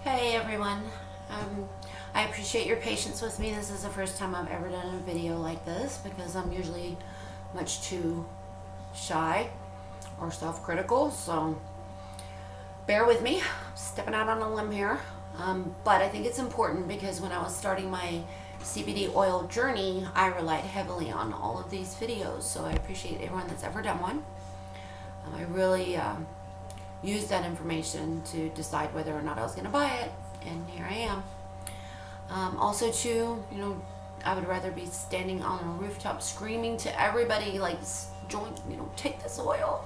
Hey everyone, I appreciate your patience with me. This is the first time I've ever done a video like this because I'm usually much too shy or self-critical, so bear with me. I'm stepping out on a limb here, but I think it's important because when I was starting my CBD oil journey, I relied heavily on all of these videos, so I appreciate everyone that's ever done one. I really use that information to decide whether or not I was going to buy it, and here I am. Also too, I would rather be standing on a rooftop screaming to everybody like, join, take this oil,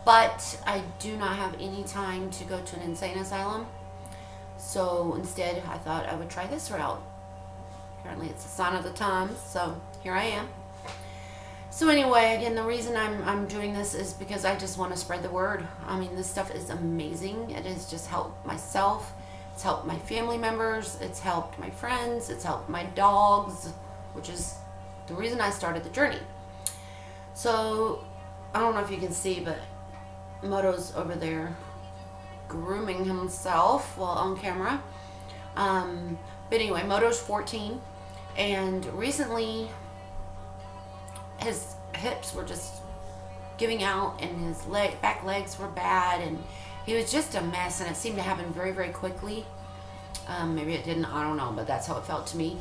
but I do not have any time to go to an insane asylum, so instead I thought I would try this route. Apparently it's a sign of the times, so here I am. So anyway, again, the reason I'm doing this is because I just want to spread the word. I mean, this stuff is amazing. It has just helped myself. It's helped my family members. It's helped my friends. It's helped my dogs, which is the reason I started the journey. So I don't know if you can see, but Moto's over there grooming himself while on camera. But anyway, Moto's 14, and recently his hips were just giving out and his back legs were bad, and he was just a mess, and it seemed to happen very, very quickly. Maybe it didn't, I don't know, but that's how it felt to me.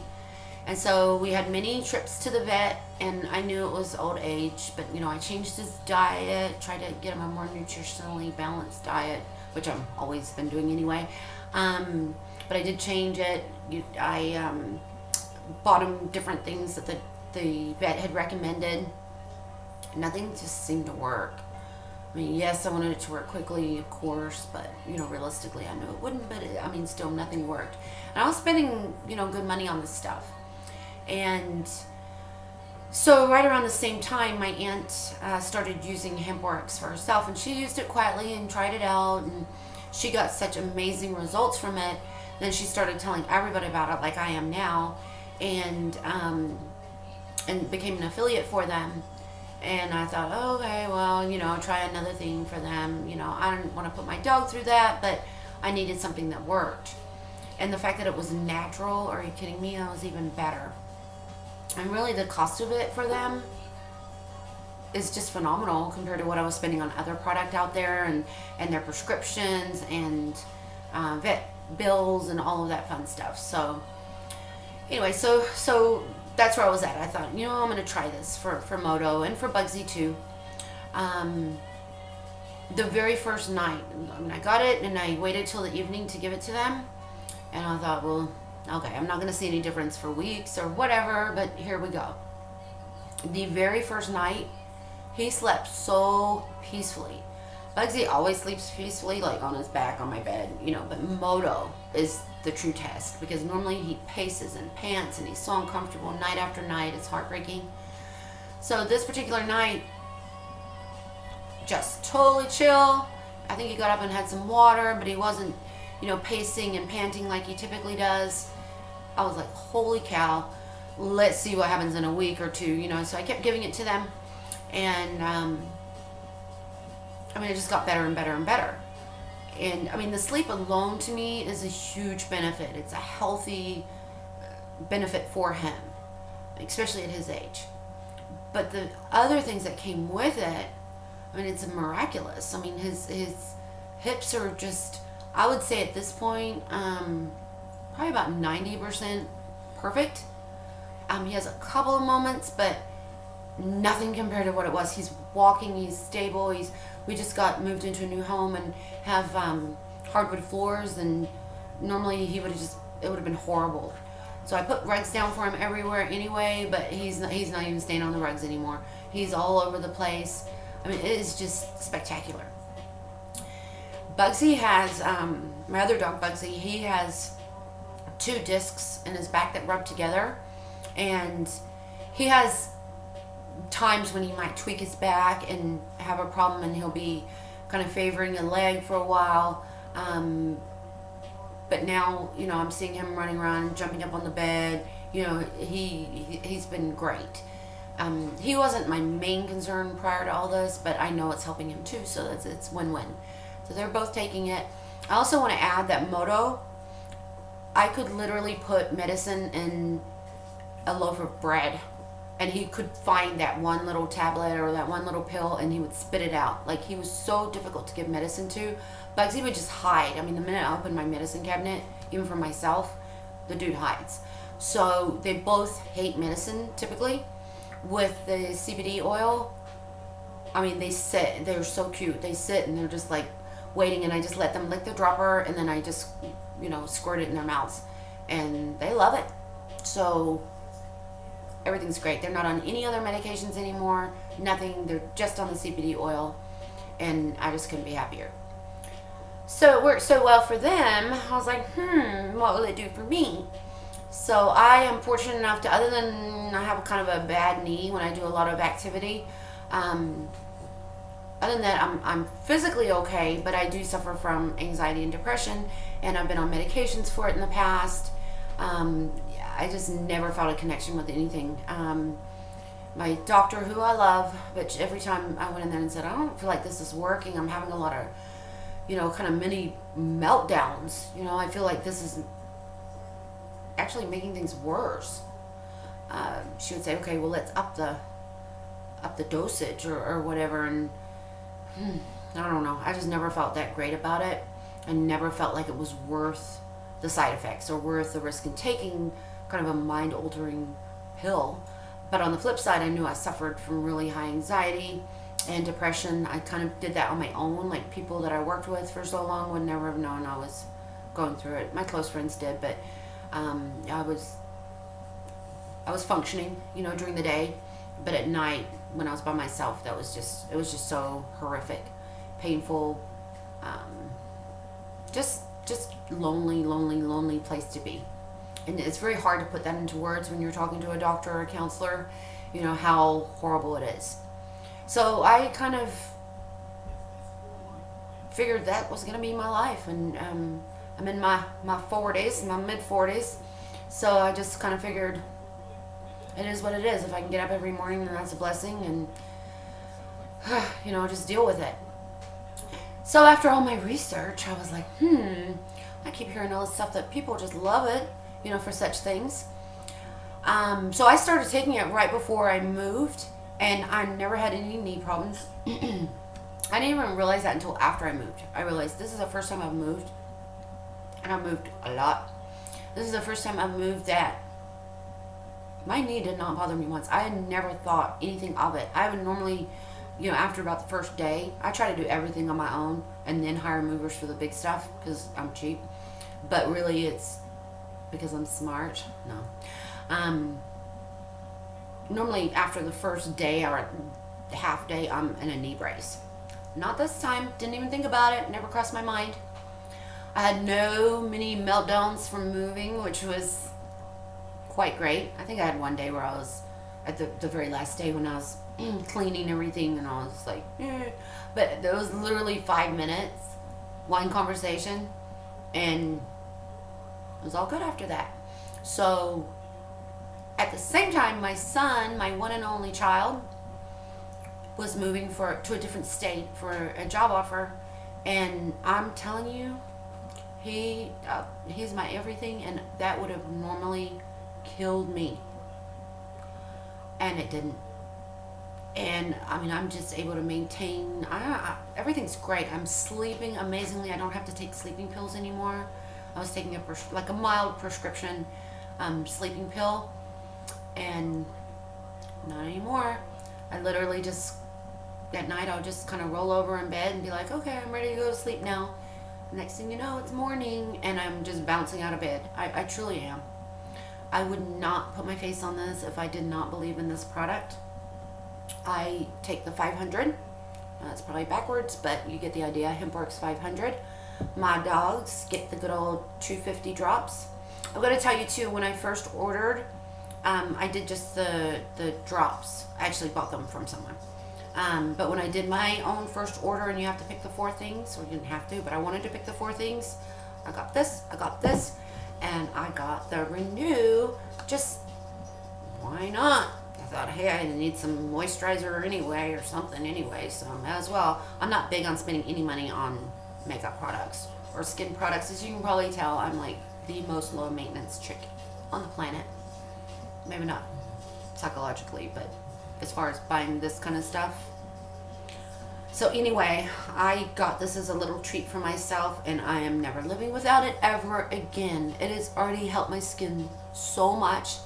And so we had many trips to the vet, and I knew it was old age, but I changed his diet, tried to get him a more nutritionally balanced diet, which I've always been doing anyway. But I did change it. I bought him different things that the vet had recommended. Nothing just seemed to work. I mean, yes, I wanted it to work quickly, of course, but realistically I knew it wouldn't, but still nothing worked. And I was spending good money on this stuff. And so right around the same time, my aunt started using HEMPWORX for herself, and she used it quietly and tried it out, and she got such amazing results from it. Then she started telling everybody about it like I am now, and became an affiliate for them. And I thought, oh, okay, well, try another thing for them. I didn't want to put my dog through that, but I needed something that worked. And the fact that it was natural, are you kidding me? That was even better. And really the cost of it for them is just phenomenal compared to what I was spending on other product out there, and their prescriptions and vet bills and all of that fun stuff. So anyway, so that's where I was at. I thought, I'm going to try this for Moto and for Bugsy too. The very first night, I got it and I waited till the evening to give it to them. And I thought, well, okay, I'm not going to see any difference for weeks or whatever, but here we go. The very first night, he slept so peacefully. Bugsy always sleeps peacefully, like on his back on my bed, but Moto is the true test, because normally he paces and pants and he's so uncomfortable night after night. It's heartbreaking. So this particular night, just totally chill. I think he got up and had some water, but he wasn't, pacing and panting like he typically does. I was like, holy cow, let's see what happens in a week or two, so I kept giving it to them, and it just got better and better and better. And the sleep alone to me is a huge benefit. It's a healthy benefit for him, especially at his age. But the other things that came with it, it's miraculous. His hips are just, I would say at this point, probably about 90% perfect. He has a couple of moments, but nothing compared to what it was. He's walking, he's stable, we just got moved into a new home and have hardwood floors, and normally it would have been horrible. So I put rugs down for him everywhere anyway, but he's not even staying on the rugs anymore. He's all over the place. It is just spectacular. Bugsy has, my other dog Bugsy, he has 2 discs in his back that rub together, and he has times when he might tweak his back and have a problem, and he'll be kind of favoring a leg for a while, but now I'm seeing him running around, jumping up on the bed. He's been great. He wasn't my main concern prior to all this, but I know it's helping him too, so it's win-win. So they're both taking it. I also want to add that Moto I could literally put medicine in a loaf of bread, and he could find that one little tablet or that one little pill, and he would spit it out. Like, he was so difficult to give medicine to. Bugsy would just hide. I mean, the minute I opened my medicine cabinet, even for myself, the dude hides. So they both hate medicine typically. With the CBD oil, I mean, they sit. They're so cute. They sit and they're just like waiting, and I just let them lick the dropper, and then I just, squirt it in their mouths, and they love it. So everything's great. They're not on any other medications anymore. Nothing. They're just on the CBD oil, and I just couldn't be happier. So it worked so well for them. I was like, what will it do for me? So I am fortunate enough to, other than I have kind of a bad knee when I do a lot of activity, other than that, I'm physically okay, but I do suffer from anxiety and depression, and I've been on medications for it in the past. I just never felt a connection with anything. My doctor, who I love, but every time I went in there and said, I don't feel like this is working, I'm having a lot of, kind of mini meltdowns. I feel like this is actually making things worse. She would say, okay, well, let's up the dosage or whatever, and I don't know. I just never felt that great about it. I never felt like it was worth the side effects or worth the risk in taking kind of a mind-altering pill. But on the flip side, I knew I suffered from really high anxiety and depression. I kind of did that on my own. Like, people that I worked with for so long would never have known I was going through it. My close friends did, but I was functioning, during the day, but at night when I was by myself, it was just so horrific, painful, just lonely place to be. And it's very hard to put that into words when you're talking to a doctor or a counselor, how horrible it is. So I kind of figured that was going to be my life, and I'm in my 40s, my mid 40s, so I just kind of figured it is what it is. If I can get up every morning, then that's a blessing, and just deal with it. So after all my research, I was like, I keep hearing all this stuff that people just love it, for such things. So I started taking it right before I moved, and I never had any knee problems. I didn't even realize that until after I moved. I realized this is the first time I've moved, and I've moved a lot. This is the first time I've moved that my knee did not bother me once. I had never thought anything of it. I would normally, after about the first day, I try to do everything on my own and then hire movers for the big stuff because I'm cheap. But really, it's because I'm smart. No. Normally, after the first day or half day, I'm in a knee brace. Not this time. Didn't even think about it. Never crossed my mind. I had no mini meltdowns from moving, which was quite great. I think I had one day where I was at the very last day when I was cleaning everything, and I was like, but there was literally 5 minutes, one conversation, and it was all good after that. So at the same time, my son, my one and only child, was moving to a different state for a job offer, and I'm telling you, he's my everything, and that would have normally killed me, and it didn't. And I mean, I'm just able to maintain, everything's great. I'm sleeping amazingly. I don't have to take sleeping pills anymore. I was taking a mild prescription sleeping pill, and not anymore. I literally just, at night, I'll just kind of roll over in bed and be like, okay, I'm ready to go to sleep now. Next thing you know, it's morning, and I'm just bouncing out of bed. I truly am. I would not put my face on this if I did not believe in this product. I take the 500. That's probably backwards, but you get the idea. HEMPWORX 500. My dogs get the good old 250 drops. I'm going to tell you, too, when I first ordered, I did just the drops. I actually bought them from someone. But when I did my own first order, and you have to pick the 4 things, or you didn't have to, but I wanted to pick the 4 things, I got this, and I got the Renew. Just, why not? I thought, hey, I need some moisturizer anyway, or something anyway, so I might as well. I'm not big on spending any money on makeup products or skin products. As you can probably tell, I'm like the most low maintenance chick on the planet. Maybe not psychologically, but as far as buying this kind of stuff. So anyway, I got this as a little treat for myself, and I am never living without it ever again. It has already helped my skin so much.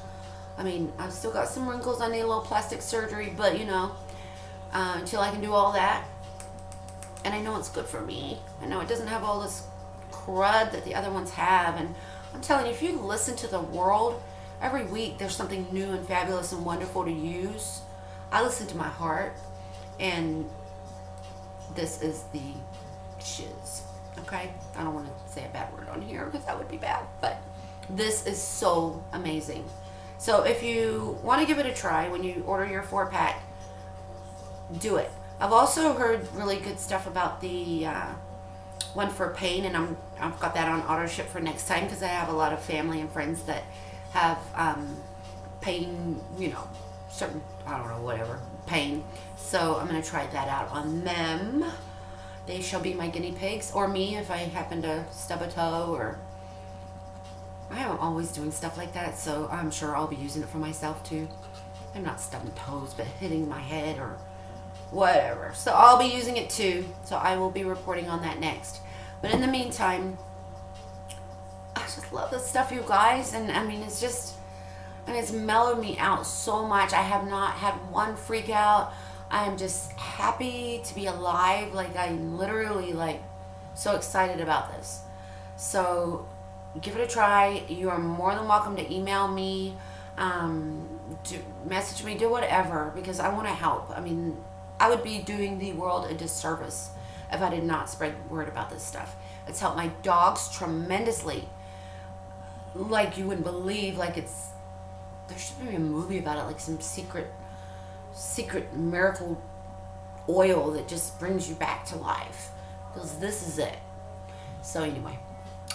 I mean, I've still got some wrinkles. I need a little plastic surgery, but you know, until I can do all that. And I know it's good for me. I know it doesn't have all this crud that the other ones have. And I'm telling you, if you listen to the world, every week there's something new and fabulous and wonderful to use. I listen to my heart, and this is the shiz. Okay? I don't want to say a bad word on here because that would be bad, but this is so amazing. So if you want to give it a try when you order your 4-pack, do it. I've also heard really good stuff about the one for pain, and I've got that on auto ship for next time because I have a lot of family and friends that have pain, you know, certain, I don't know, whatever, pain. So I'm going to try that out on them. They shall be my guinea pigs, or me if I happen to stub a toe, or I am always doing stuff like that, so I'm sure I'll be using it for myself too. I'm not stubbing toes, but hitting my head or whatever. So I'll be using it too, so I will be reporting on that next. But in the meantime, I just love this stuff, you guys, and I mean, it's just, and it's mellowed me out so much. I have not had one freak out. I am just happy to be alive. Like, I'm literally like so excited about this. So give it a try. You are more than welcome to email me, message me, do whatever, because I want to help. I mean, I would be doing the world a disservice if I did not spread word about this stuff. It's helped my dogs tremendously. Like, you wouldn't believe. Like, it's, there should be a movie about it, like some secret miracle oil that just brings you back to life, because this is it. So anyway,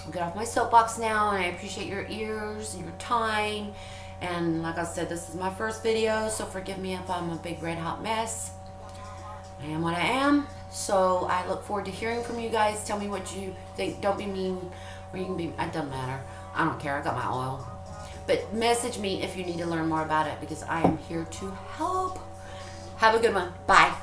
I'll get off my soapbox now, and I appreciate your ears, your time, and like I said, this is my first video, so forgive me if I'm a big red hot mess. I am what I am. So I look forward to hearing from you guys. Tell me what you think. Don't be mean, or you can be, it doesn't matter. I don't care. I got my oil. But message me if you need to learn more about it, because I am here to help. Have a good one. Bye.